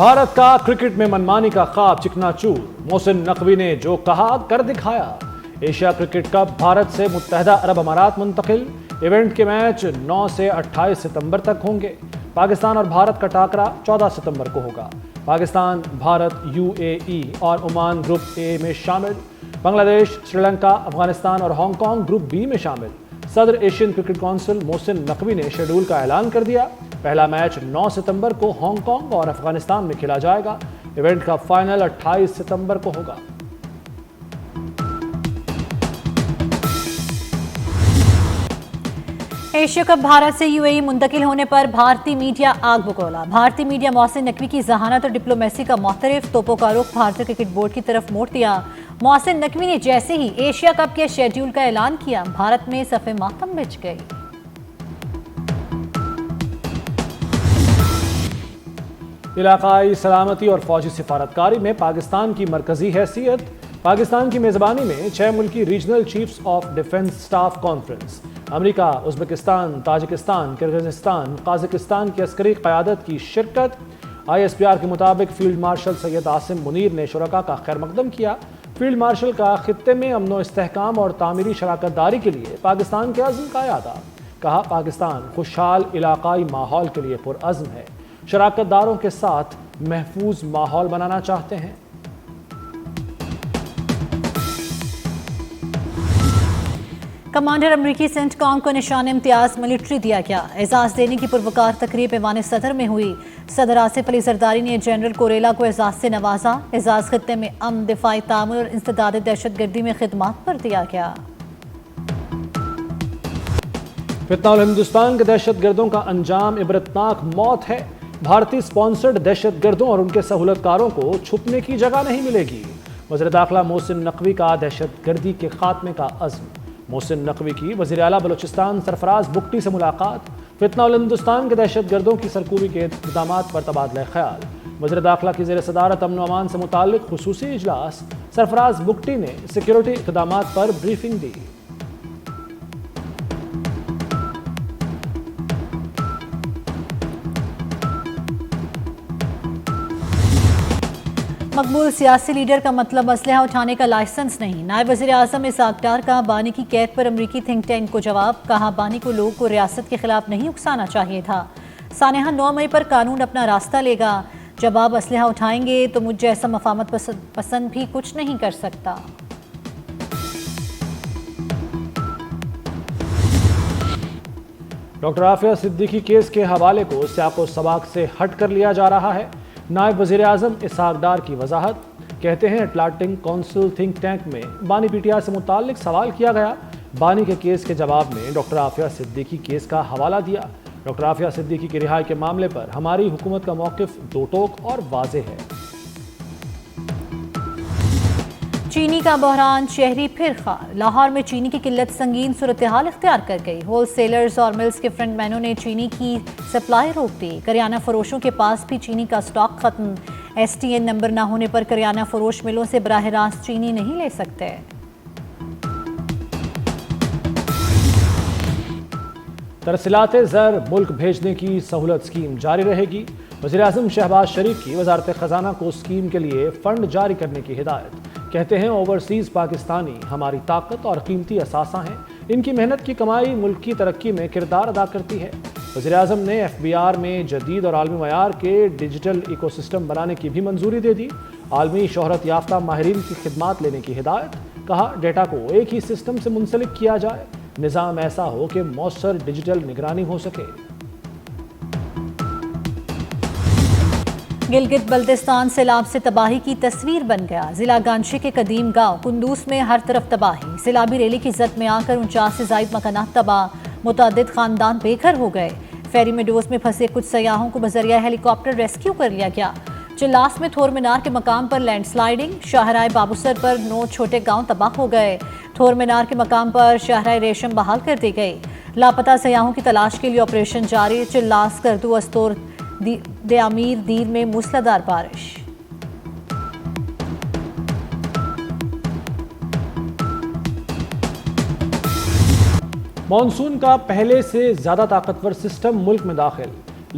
بھارت کا کرکٹ میں منمانی کا خواب چکنا چور، محسن نقوی نے جو کہا کر دکھایا۔ ایشیا کرکٹ کپ بھارت سے متحدہ عرب امارات منتقل، ایونٹ کے میچ 9 سے 28 ستمبر تک ہوں گے۔ پاکستان اور بھارت کا ٹاکرا 14 ستمبر کو ہوگا۔ پاکستان، بھارت، UAE اور عمان گروپ اے میں شامل، بنگلہ دیش، سری لنکا، افغانستان اور ہانگ کانگ گروپ بی میں شامل۔ صدر Asian cricket council Mohsin Naqvi نے شیڈول کا اعلان کر دیا۔ پہلا میچ 9 ستمبر کو ہانگ کانگ اور افغانستان میں کھیلا جائے گا۔ ایونٹ کا فائنل 28 ستمبر کو ہوگا۔ ایشیا کپ بھارت سے UAE منتقل ہونے پر بھارتی میڈیا آگ بگولا۔ بھارتی میڈیا محسن نقوی کی ذہانت اور ڈپلومیسی کا معترف توپوں کا رخ بھارتی کرکٹ بورڈ کی طرف موڑ دیا۔ محسن نقوی نے جیسے ہی ایشیا کپ کے شیڈول کا اعلان کیا، بھارت میں صف ماتم مچ گئی۔ علاقائی سلامتی اور فوجی سفارتکاری میں پاکستان کی مرکزی حیثیت۔ پاکستان کی میزبانی میں 6 ملکی regional chiefs of defence staff conference, America, Uzbekistan, Tajikistan, Kyrgyzstan, Kazakhstan کی عسکری قیادت کی شرکت۔ ISPR کے مطابق فیلڈ مارشل سید عاصم منیر نے شرکاء کا خیر مقدم کیا۔ فیلڈ مارشل کا خطے میں امن و استحکام اور تعمیری شراکت داری کے لیے پاکستان کے عزم کا اعادہ۔ کہا، پاکستان خوشحال علاقائی ماحول کے لیے پرعزم ہے، شراکت داروں کے ساتھ محفوظ ماحول بنانا چاہتے ہیں۔ کمانڈر امریکی سینٹ کانگ کو نشان امتیاز ملٹری دیا گیا۔ اعزاز دینے کی پروکار تقریب ایوان صدر میں ہوئی۔ صدر آصف علی زرداری نے جنرل کوریلا کو اعزاز سے نوازا۔ اعزاز خطے میں امن، دفاعی تعاون اور انسداد دہشت گردی میں خدمات پر دیا گیا۔ فتنہ الہندوستان کے دہشت گردوں کا انجام عبرتناک موت ہے۔ بھارتی سپانسرڈ دہشت گردوں اور ان کے سہولت کاروں کو چھپنے کی جگہ نہیں ملے گی۔ وزیر داخلہ محسن نقوی کا دہشت گردی کے خاتمے کا عزم۔ محسن نقوی کی وزیر اعلیٰ بلوچستان سرفراز بگٹی سے ملاقات۔ فتنہ الہندوستان کے دہشت گردوں کی سرکوبی کے اقدامات پر تبادلہ خیال۔ وزیر داخلہ کی زیر صدارت امن و امان سے متعلق خصوصی اجلاس۔ سرفراز بگٹی نے سیکیورٹی اقدامات پر بریفنگ دی۔ مقبول سیاسی لیڈر کا مطلب اسلحہ اٹھانے کا لائسنس نہیں۔ نائب وزیر اعظم اسحاق ڈار کا بانی کی قید پر امریکی تھنک ٹینک کو جواب۔ کہا، بانی کو لوگوں کو ریاست کے خلاف نہیں اکسانا چاہیے تھا۔ سانحہ 9 مئی پر قانون اپنا راستہ لے گا۔ جب آپ اسلحہ اٹھائیں گے تو مجھ جیسا مفاہمت پسند بھی کچھ نہیں کر سکتا۔ ڈاکٹر عافیہ صدیقی کیس کے حوالے کو سیاق و سباق سے ہٹ کر لیا جا رہا ہے۔ نائب وزیر اعظم اسحاق ڈار کی وضاحت۔ کہتے ہیں، اٹلانٹک کونسل تھنک ٹینک میں بانی PTI سے متعلق سوال کیا گیا۔ بانی کے کیس کے جواب میں ڈاکٹر عافیہ صدیقی کیس کا حوالہ دیا۔ ڈاکٹر عافیہ صدیقی کی رہائی کے معاملے پر ہماری حکومت کا موقف دو ٹوک اور واضح ہے۔ چینی کا بحران شہری پھر خار۔ لاہور میں چینی کی قلت سنگین صورتحال اختیار کر گئی۔ ہول سیلرز اور ملز کے فرنٹ مینوں نے چینی کی سپلائی روک دی۔ کریانہ فروشوں کے پاس بھی چینی کا سٹاک ختم۔ STN نمبر نہ ہونے پر کریانہ فروش ملوں سے براہ راست چینی نہیں لے سکتے۔ ترسیلات زر ملک بھیجنے کی سہولت اسکیم جاری رہے گی۔ وزیر اعظم شہباز شریف کی وزارت خزانہ کو اسکیم کے لیے فنڈ جاری کرنے کی ہدایت۔ کہتے ہیں، اوورسیز پاکستانی ہماری طاقت اور قیمتی اثاثہ ہیں۔ ان کی محنت کی کمائی ملک کی ترقی میں کردار ادا کرتی ہے۔ وزیر اعظم نے FBR میں جدید اور عالمی معیار کے ڈیجیٹل ایکو سسٹم بنانے کی بھی منظوری دے دی۔ عالمی شہرت یافتہ ماہرین کی خدمات لینے کی ہدایت۔ کہا، ڈیٹا کو ایک ہی سسٹم سے منسلک کیا جائے، نظام ایسا ہو کہ مؤثر ڈیجیٹل نگرانی ہو سکے۔ گلگت بلتستان سیلاب سے تباہی کی تصویر بن گیا۔ ضلع گانشی کے قدیم گاؤں کندوز میں ہر طرف تباہی۔ سیلابی ریلی کی زد میں آ کر 49 سے زائد مکانات تباہ، متعدد خاندان بے گھر ہو گئے۔ فیری میڈوز میں پھنسے کچھ سیاحوں کو بذریعہ ہیلی کاپٹر ریسکیو کر لیا گیا۔ چلاس میں تھور مینار کے مقام پر لینڈ سلائیڈنگ، شاہراہ بابوسر پر 9 چھوٹے گاؤں تباہ ہو گئے۔ تھور مینار کے مقام پر شاہراہ ریشم بحال کر دی گئی۔ لاپتہ سیاحوں کی تلاش کے لیے آپریشن جاری۔ چلاس، کردو، استور، دیامیر دیر میں موسلادھار بارش۔ مانسون کا پہلے سے زیادہ طاقتور سسٹم ملک میں داخل۔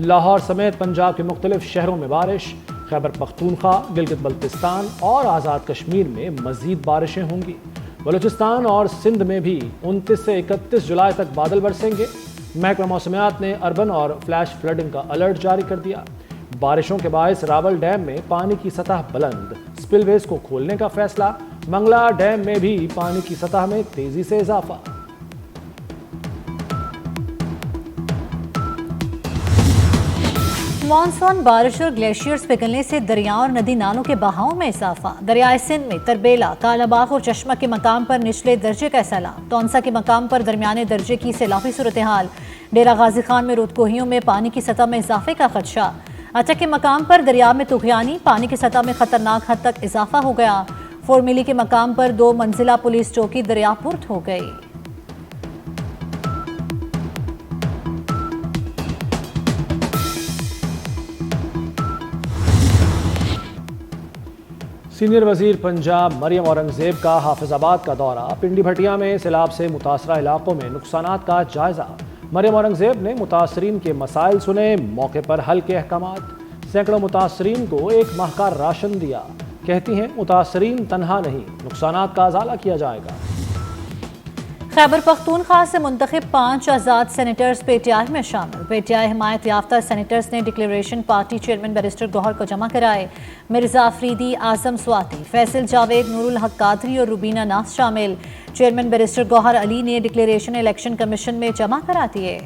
لاہور سمیت پنجاب کے مختلف شہروں میں بارش۔ خیبر پختونخوا، گلگت بلتستان اور آزاد کشمیر میں مزید بارشیں ہوں گی۔ بلوچستان اور سندھ میں بھی 29 سے 31 جولائی تک بادل برسیں گے۔ محکمہ موسمیات نے اربن اور فلیش فلڈنگ کا الرٹ جاری کر دیا۔ بارشوں کے باعث راول ڈیم میں پانی کی سطح بلند، سپل ویز کو کھولنے کا فیصلہ۔ منگلا ڈیم میں بھی پانی کی سطح میں تیزی سے اضافہ۔ مانسون بارش اور گلیشیئرز پگھلنے سے دریاؤں اور ندی نالوں کے بہاؤ میں اضافہ۔ دریائے سندھ میں تربیلا، کالا باغ اور چشمہ کے مقام پر نچلے درجے کا سیلاب۔ تونسا کے مقام پر درمیانے درجے کی سیلابی صورتحال۔ ڈیرہ غازی خان میں رودکوہیوں میں پانی کی سطح میں اضافے کا خدشہ۔ اٹک کے مقام پر دریا میں طغیانی، پانی کی سطح میں خطرناک حد تک اضافہ ہو گیا۔ فورمیلی کے مقام پر 2 منزلہ پولیس چوکی دریا پرد ہو گئی۔ سینئر وزیر پنجاب مریم اورنگزیب کا حافظ آباد کا دورہ۔ پنڈی بھٹیا میں سیلاب سے متاثرہ علاقوں میں نقصانات کا جائزہ۔ مریم اورنگزیب نے متاثرین کے مسائل سنے، موقع پر حل کے احکامات۔ سینکڑوں متاثرین کو 1 ماہ کا راشن دیا۔ کہتی ہیں متاثرین تنہا نہیں، نقصانات کا ازالہ کیا جائے گا۔ خیبر پختونخوا سے منتخب 5 آزاد سینیٹرز پی ٹی آئی میں شامل۔ پی ٹی آئی حمایت یافتہ سینیٹرز نے ڈکلیریشن پارٹی چیئرمین بیرسٹر گوہر کو جمع کرائے۔ مرزا افریدی، اعظم سواتی، فیصل جاوید، نور الحق قادری اور روبینہ ناز شامل۔ چیئرمین بیرسٹر گوہر علی نے ڈکلیریشن الیکشن کمیشن میں جمع کرا دیے۔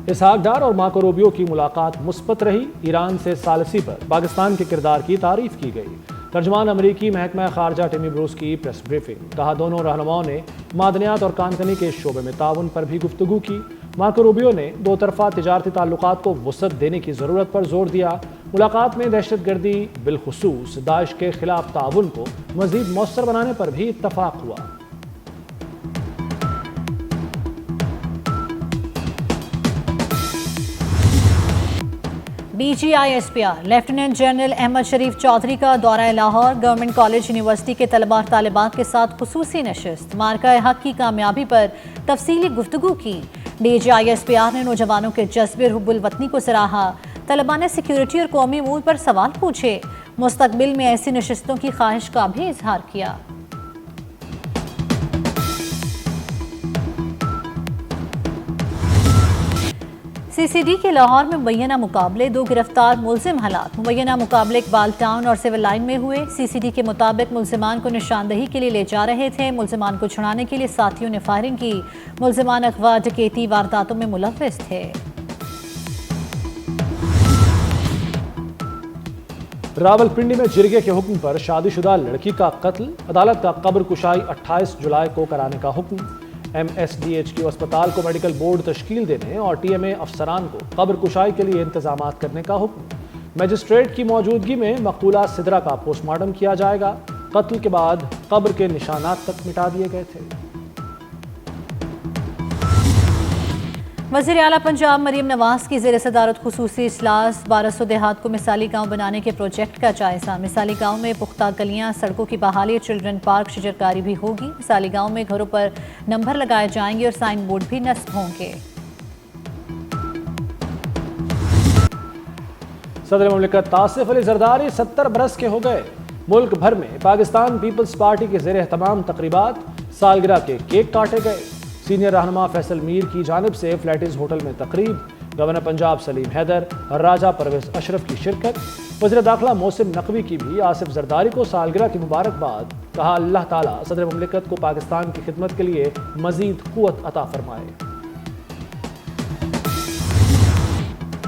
اسحاق ڈار اور مارکو روبیو کی ملاقات مثبت رہی۔ ایران سے ثالثی پر پاکستان کے کردار کی تعریف کی گئی۔ ترجمان امریکی محکمہ خارجہ ٹیمی بروس کی پریس بریفنگ۔ کہا دونوں رہنماؤں نے معدنیات اور کان کنی کے شعبے میں تعاون پر بھی گفتگو کی۔ مارکو روبیو نے 2 طرفہ تجارتی تعلقات کو وسعت دینے کی ضرورت پر زور دیا۔ ملاقات میں دہشت گردی، بالخصوص داعش کے خلاف تعاون کو مزید مؤثر بنانے پر بھی اتفاق ہوا۔ B G I S P R lieutenant general Ahmad Sharif Chaudhry کا دورہ لاہور۔ گورنمنٹ کالج یونیورسٹی کے طلباء اور طالبات کے ساتھ خصوصی نشست۔ مارکہ حق کی کامیابی پر تفصیلی گفتگو کی۔ D G I S P R نے نوجوانوں کے جذبے اور حب الوطنی کو سراہا۔ طلباء نے سیکیورٹی اور قومی امور پر سوال پوچھے۔ مستقبل میں ایسی نشستوں کی خواہش کا بھی اظہار کیا۔ سی سی ڈی کے لاہور میں مبینہ مقابلے، 2 گرفتار ملزم ہلاک۔ مبینہ مقابلے اقبال ٹاؤن اور سول لائن میں ہوئے۔ سی سی ڈی کے مطابق ملزمان کو نشاندہی کے لیے لے جا رہے تھے۔ ملزمان کو چھڑانے کے لیے ساتھیوں نے فائرنگ کی۔ ملزمان اغوا، ڈکیتی، وارداتوں میں ملوث تھے۔ راولپنڈی میں جرگے کے حکم پر شادی شدہ لڑکی کا قتل۔ عدالت کا قبر کشائی 28 جولائی کو کرانے کا حکم۔ M S D H Q اسپتال کو میڈیکل بورڈ تشکیل دینے اور ٹی ایم اے افسران کو قبر کشائی کے لیے انتظامات کرنے کا حکم۔ مجسٹریٹ کی موجودگی میں مقتولہ سدرا کا پوسٹ مارٹم کیا جائے گا۔ قتل کے بعد قبر کے نشانات تک مٹا دیے گئے تھے۔ وزیر اعلیٰ پنجاب مریم نواز کی زیر صدارت خصوصی اجلاس۔ 1200 دیہات کو مثالی گاؤں بنانے کے پروجیکٹ کا جائزہ۔ مثالی گاؤں میں پختہ گلیاں، سڑکوں کی بحالی، چلڈرن پارک، شجرکاری بھی ہوگی۔ مثالی گاؤں میں گھروں پر نمبر لگائے جائیں گے اور سائن بورڈ بھی نصب ہوں گے۔ صدر مملکت آصف علی زرداری 70 برس کے ہو گئے۔ ملک بھر میں پاکستان پیپلز پارٹی کے زیر اہتمام تقریبات، سالگرہ کے کیک کاٹے گئے۔ سینئر رہنما فیصل میر کی جانب سے فلیٹیز ہوٹل میں تقریب۔ گورنر پنجاب سلیم حیدر اور راجہ پرویز اشرف کی شرکت۔ وزیر داخلہ محسن نقوی کی بھی آصف زرداری کو سالگرہ کی مبارکباد۔ کہا اللہ تعالیٰ صدر مملکت کو پاکستان کی خدمت کے لیے مزید قوت عطا فرمائے۔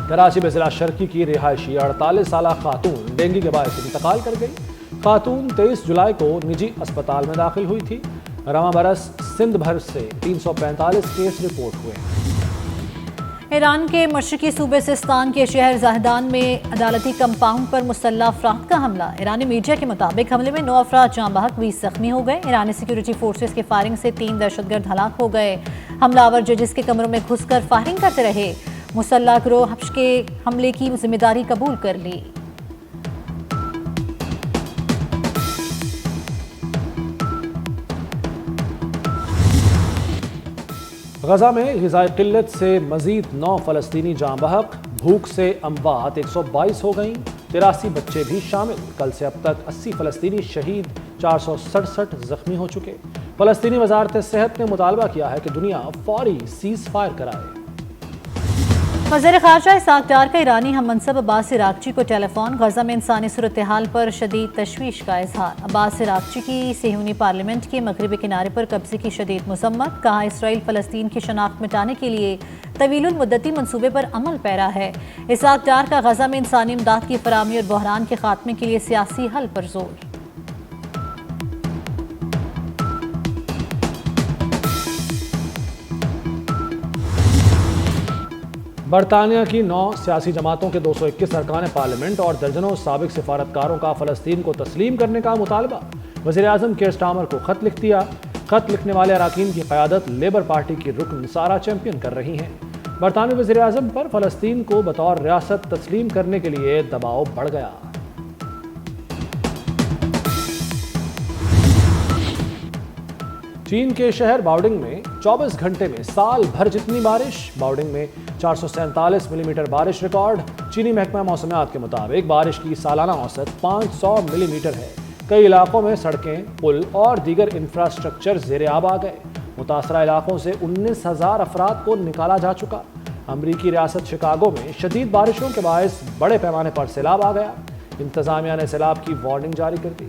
کراچی میں ضلع شرقی کی رہائشی 48 سالہ خاتون ڈینگی کے باعث انتقال کر گئی۔ خاتون 23 جولائی کو نجی اسپتال میں داخل ہوئی تھی۔ رواں برس سندھ بھر سے 345 کیس رپورٹ ہوئے۔ ایران کے مشرقی صوبے سستان کے شہر زاہدان میں عدالتی کمپاؤنڈ پر مسلح افراد کا حملہ۔ ایرانی میڈیا کے مطابق حملے میں 9 افراد جاں بحق، 20 زخمی ہو گئے۔ ایرانی سیکیورٹی فورسز کے فائرنگ سے 3 دہشت گرد ہلاک ہو گئے۔ حملہ آور ججز کے کمروں میں گھس کر فائرنگ کرتے رہے۔ مسلح گروہ حبش کے حملے کی ذمہ داری قبول کر لی۔ غزہ میں غذائی قلت سے مزید 9 فلسطینی جاں بحق، بھوک سے اموات 122 ہو گئیں، 83 بچے بھی شامل۔ کل سے اب تک 80 فلسطینی شہید، 467 زخمی ہو چکے۔ فلسطینی وزارت صحت نے مطالبہ کیا ہے کہ دنیا فوری سیز فائر کرائے۔ وزیر خارجہ اسحاق ڈار کا ایرانی ہم منصب عباس عراقچی کو ٹیلی فون، غزہ میں انسانی صورتحال پر شدید تشویش کا اظہار۔ عباس عراقچی کی صہیونی پارلیمنٹ کے مغربی کنارے پر قبضے کی شدید مذمت، کہا اسرائیل فلسطین کی شناخت مٹانے کے لیے طویل المدتی منصوبے پر عمل پیرا ہے۔ اسحاق ڈار کا غزہ میں انسانی امداد کی فراہمی اور بحران کے خاتمے کے لیے سیاسی حل پر زور۔ برطانیہ کی 9 سیاسی جماعتوں کے 221 ارکان پارلیمنٹ اور درجنوں سابق سفارتکاروں کا فلسطین کو تسلیم کرنے کا مطالبہ۔ وزیر اعظم کیئر سٹارمر کو خط لکھ دیا۔ خط لکھنے والے اراکین کی قیادت لیبر پارٹی کی رکن سارا چیمپئن کر رہی ہیں۔ برطانوی وزیر اعظم پر فلسطین کو بطور ریاست تسلیم کرنے کے لیے دباؤ بڑھ گیا۔ چین کے شہر باؤڈنگ میں 24 گھنٹے میں سال بھر جتنی بارش، باؤڈنگ میں 447 ملی میٹر بارش ریکارڈ۔ چینی محکمہ موسمیات کے مطابق بارش کی سالانہ اوسط 500 ملی میٹر ہے۔ کئی علاقوں میں سڑکیں، پل اور دیگر انفراسٹرکچر زیر آب آ گئے۔ متاثرہ علاقوں سے 19,000 افراد کو نکالا جا چکا۔ امریکی ریاست شکاگو میں شدید بارشوں کے باعث بڑے پیمانے پر سیلاب آ گیا۔ انتظامیہ نے سیلاب کی وارننگ جاری کر دی۔